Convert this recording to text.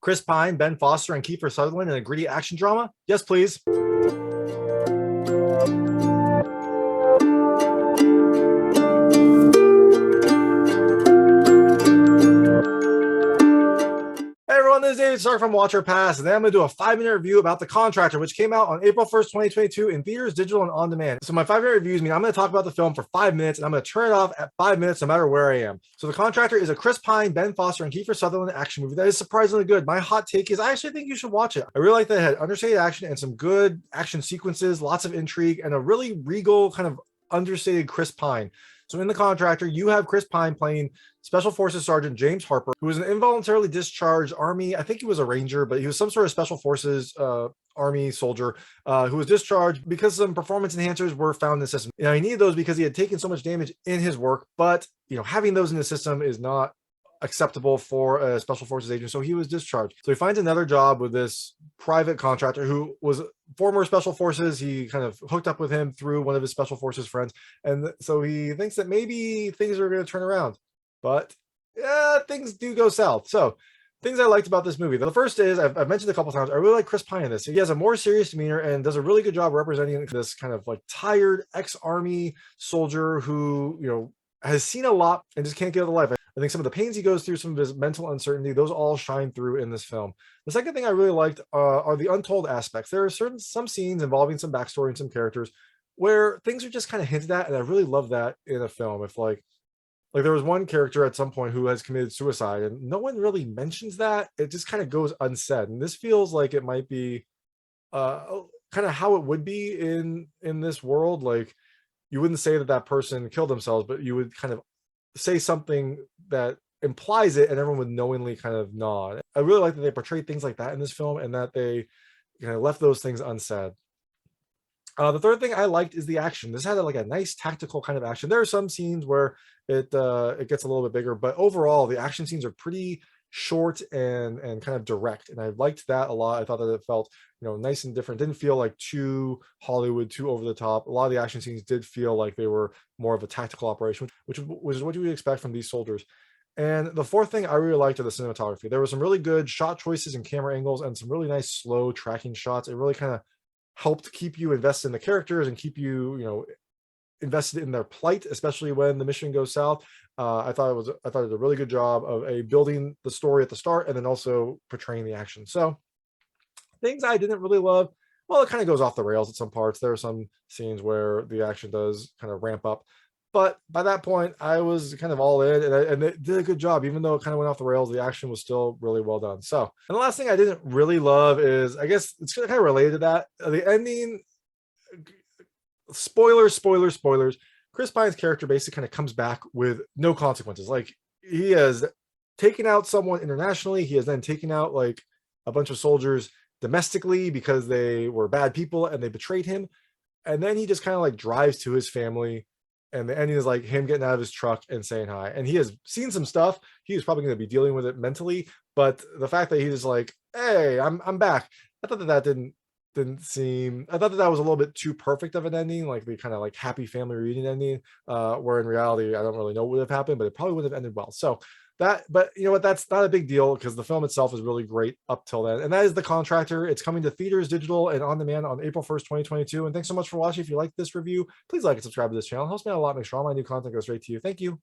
Chris Pine, Ben Foster, and Kiefer Sutherland in a gritty action drama? Yes, please. Hey everyone, this is David Stark from Watch or Pass, and then I'm going to do a 5-minute review about The Contractor, which came out on April 1st, 2022 in theaters, digital, and on demand. So my 5-minute reviews mean I'm going to talk about the film for 5 minutes, and I'm going to turn it off at 5 minutes no matter where I am. So The Contractor is a Chris Pine, Ben Foster, and Kiefer Sutherland action movie that is surprisingly good. My hot take is I actually think you should watch it. I really like that it had understated action and some good action sequences, lots of intrigue, and a really regal kind of understated Chris Pine. So in The Contractor, you have Chris Pine playing Special Forces Sergeant James Harper, who was an involuntarily discharged Army, I think he was a Ranger, but he was some sort of Special Forces Army soldier who was discharged because some performance enhancers were found in the system. You know, he needed those because he had taken so much damage in his work, but having those in the system is not acceptable for a special forces agent, so he was discharged. So he finds another job with this private contractor who was former special forces. He kind of hooked up with him through one of his special forces friends, and so he thinks that maybe things are going to turn around, but yeah, things do go south. So things I liked about this movie, the first is I've mentioned a couple times, I really like Chris Pine in this. He has a more serious demeanor and does a really good job representing this kind of like tired ex-army soldier who has seen a lot and just can't get out of life. I think some of the pains he goes through, some of his mental uncertainty, those all shine through in this film. The second thing I really liked are the untold aspects. There are some scenes involving some backstory and some characters where things are just kind of hinted at, and I really love that in a film. If like there was one character at some point who has committed suicide, and no one really mentions that. It just kind of goes unsaid, and this feels like it might be kind of how it would be in this world. Like, you wouldn't say that person killed themselves, but you would kind of say something that implies it, and everyone would knowingly kind of nod. I really like that they portrayed things like that in this film, and that they kind of left those things unsaid. The third thing I liked is the action. This had like a nice tactical kind of action. There are some scenes where it gets a little bit bigger, but overall the action scenes are pretty short and kind of direct, and I liked that a lot. I thought that it felt nice and different. Didn't feel like too Hollywood, too over the top. A lot of the action scenes did feel like they were more of a tactical operation, which is what you would expect from these soldiers. And the fourth thing I really liked are the cinematography. There were some really good shot choices and camera angles and some really nice slow tracking shots. It really kind of helped keep you invested in the characters and keep you invested in their plight, especially when the mission goes south. I thought it was a really good job of building the story at the start and then also portraying the action. So things I didn't really love, well, it kind of goes off the rails at some parts. There are some scenes where the action does kind of ramp up, but by that point I was kind of all in, and they did a good job. Even though it kind of went off the rails, the action was still really well done. So, and the last thing I didn't really love is, I guess it's kind of related to that, the ending. Spoilers. Chris Pine's character basically kind of comes back with no consequences. Like, he has taken out someone internationally. He has then taken out like a bunch of soldiers domestically because they were bad people and they betrayed him. And then he just kind of like drives to his family, and the ending is like him getting out of his truck and saying hi. And he has seen some stuff. He is probably going to be dealing with it mentally. But the fact that he's like, hey, I'm back. I thought that didn't seem, I thought that was a little bit too perfect of an ending, like the kind of like happy family reunion ending, where in reality I don't really know what would have happened, but it probably would have ended well. So but you know what, that's not a big deal because the film itself is really great up till then. And that is The Contractor. It's coming to theaters, digital, and on demand on April 1st, 2022. And thanks so much for watching. If you like this review, please like and subscribe to this channel. It helps me out a lot. Make sure all my new content goes straight to you. Thank you.